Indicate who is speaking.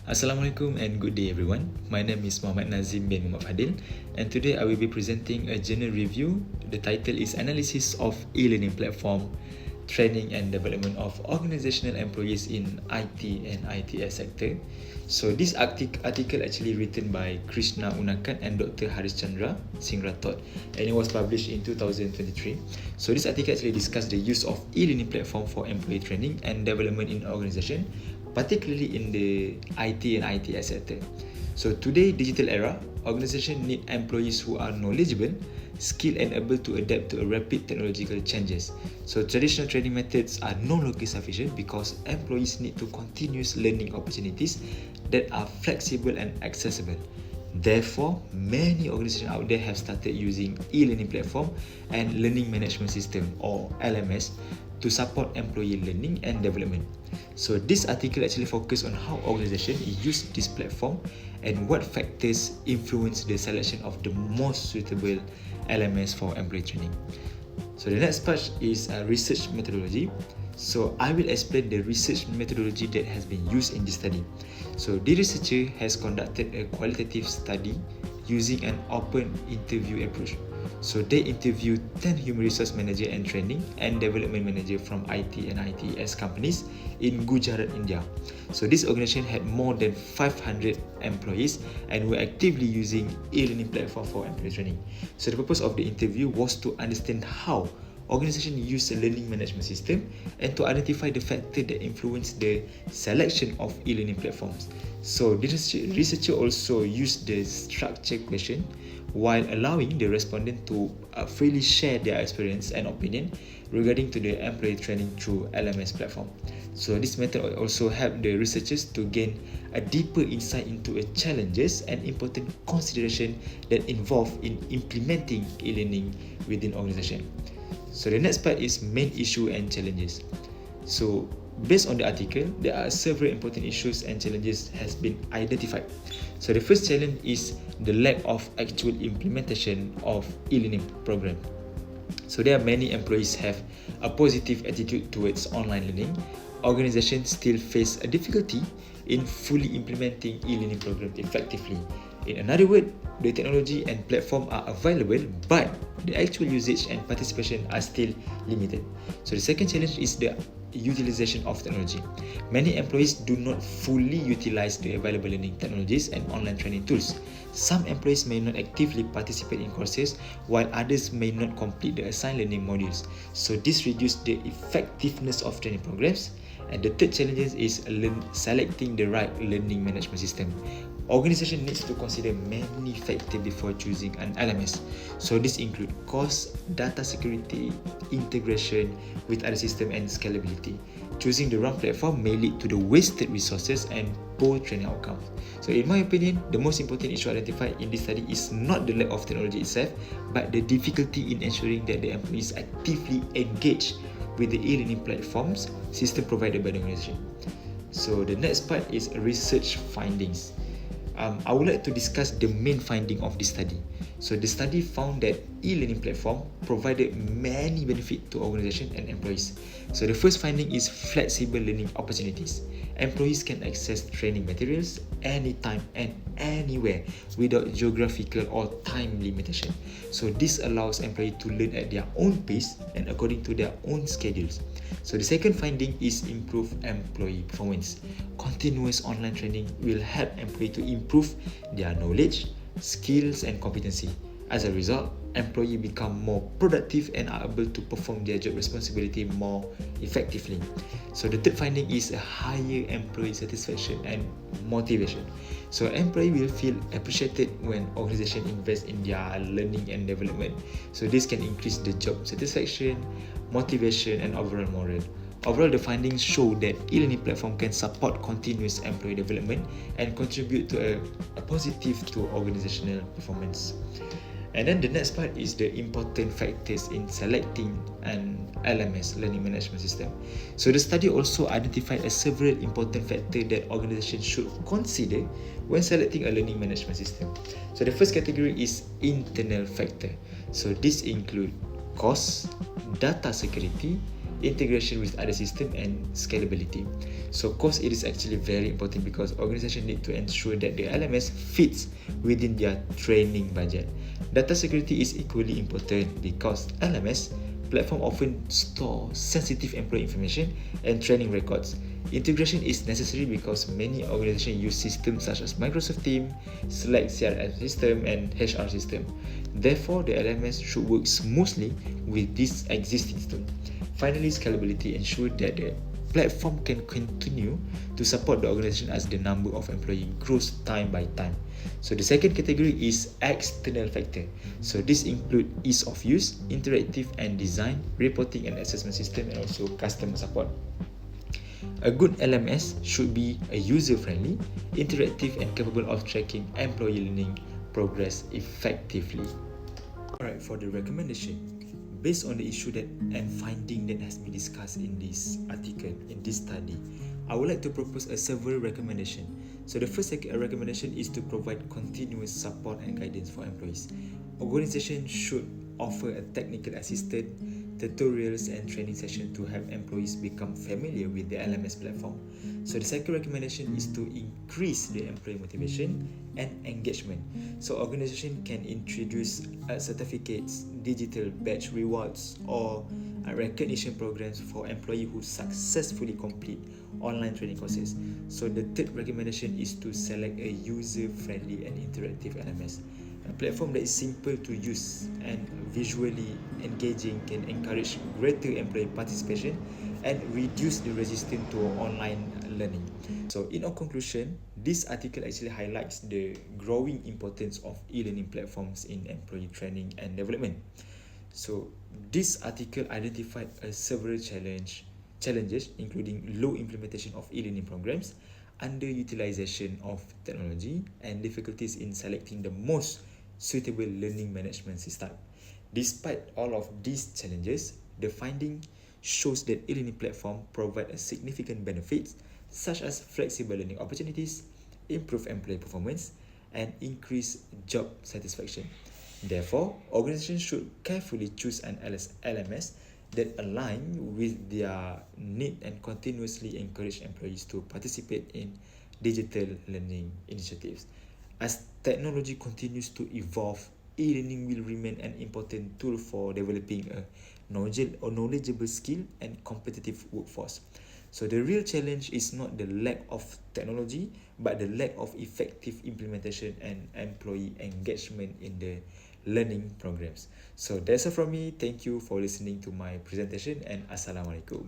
Speaker 1: Assalamualaikum and good day everyone. My name is NAZIM bin FADIL and today I will be presenting a journal review. The title is Analysis of E-Learning Platform, Training and Development of Organizational Employees in IT and ITS Sector. So this article actually written by Krishna Unakan and Dr. Haris Chandra Singratot, and it was published in 2023. So this article actually discussed the use of e-learning platform for employee training and development in organization, particularly in the IT and ITS sector. So today, digital era, organizations need employees who are knowledgeable, skilled and able to adapt to a rapid technological changes. So traditional training methods are no longer sufficient because employees need to continuous learning opportunities that are flexible and accessible. Therefore, many organizations out there have started using e-learning platform and learning management system or LMS to support employee learning and development. So this article actually focuses on how organizations use this platform and what factors influence the selection of the most suitable LMS for employee training. So the next part is research methodology. So I will explain the research methodology that has been used in this study. So the researcher has conducted a qualitative study using an open interview approach. So they interviewed 10 human resource manager and training and development manager from IT and ITS companies in Gujarat, India. So this organization had more than 500 employees and were actively using e-learning platform for employee training. So the purpose of the interview was to understand how organizations use a learning management system and to identify the factors that influence the selection of e-learning platforms. So the researcher also used the structured question while allowing the respondent to freely share their experience and opinion regarding to the employee training through LMS platform. So this method also helped the researchers to gain a deeper insight into the challenges and important consideration that involve in implementing e-learning within organization. So the next part is main issue and challenges. So based on the article, there are several important issues and challenges has been identified. So the first challenge is the lack of actual implementation of e-learning program. So there are many employees have a positive attitude towards online learning. Organizations still face a difficulty in fully implementing e-learning program effectively. In another word, the technology and platform are available, but the actual usage and participation are still limited. So the second challenge is the utilization of technology. Many employees do not fully utilize the available learning technologies and online training tools. Some employees may not actively participate in courses, while others may not complete the assigned learning modules. So this reduces the effectiveness of training programs. And the third challenge is selecting the right learning management system. Organization needs to consider many factors before choosing an LMS. So this include cost, data security, integration with other systems and scalability. Choosing the wrong platform may lead to the wasted resources and poor training outcomes. So in my opinion, the most important issue identified in this study is not the lack of technology itself, but the difficulty in ensuring that the employees actively engage with the e-learning platforms system provided by the organization. So the next part is research findings. I would like to discuss the main finding of this study. So the study found that e-learning platform provided many benefits to organization and employees. So the first finding is flexible learning opportunities. Employees can access training materials anytime and anywhere without geographical or time limitation. So this allows employees to learn at their own pace and according to their own schedules. So the second finding is improve employee performance. Continuous online training will help employees to improve their knowledge, skills and competency. As a result, employees become more productive and are able to perform their job responsibility more effectively. So the third finding is a higher employee satisfaction and motivation. So employees will feel appreciated when organization invest in their learning and development. So this can increase the job satisfaction, motivation and overall morale. Overall, the findings show that e-learning platform can support continuous employee development and contribute to a positive to organizational performance. And then the next part is the important factors in selecting an LMS, learning management system. So the study also identified several important factors that organizations should consider when selecting a learning management system. So the first category is internal factor. So this include cost, data security, integration with other systems, and scalability. So, cost, it is actually very important because organizations need to ensure that the LMS fits within their training budget. Data security is equally important because LMS platform often store sensitive employee information and training records. Integration is necessary because many organizations use systems such as Microsoft Teams, Slack CRM system, and HR system. Therefore, the LMS should work smoothly with this existing tool. Finally, scalability ensures that the platform can continue to support the organization as the number of employees grows time by time. So the second category is external factor. So this include ease of use, interactive and design, reporting and assessment system, and also customer support. A good LMS should be a user-friendly, interactive and capable of tracking employee learning progress effectively. Alright, for the recommendation, based on the issue that and finding that has been discussed in this article, in this study, I would like to propose several recommendations. So the first recommendation is to provide continuous support and guidance for employees. Organizations should offer a technical assistance, tutorials and training sessions to help employees become familiar with the LMS platform. So the second recommendation is to increase the employee motivation and engagement. So organization can introduce certificates, digital badge rewards, or recognition programs for employees who successfully complete online training courses. So the third recommendation is to select a user-friendly and interactive LMS. A platform that is simple to use and visually engaging can encourage greater employee participation and reduce the resistance to online learning. So in our conclusion, this article actually highlights the growing importance of e-learning platforms in employee training and development. So this article identified several challenges including low implementation of e-learning programs, underutilization of technology, and difficulties in selecting the most suitable learning management system. Despite all of these challenges, the finding shows that e-learning platform provide a significant benefits such as flexible learning opportunities, improve employee performance, and increase job satisfaction. Therefore, organizations should carefully choose an LMS that align with their need and continuously encourage employees to participate in digital learning initiatives. As technology continues to evolve, e-learning will remain an important tool for developing a knowledgeable skill and competitive workforce. So the real challenge is not the lack of technology, but the lack of effective implementation and employee engagement in the learning programs. So that's all from me. Thank you for listening to my presentation and Assalamualaikum.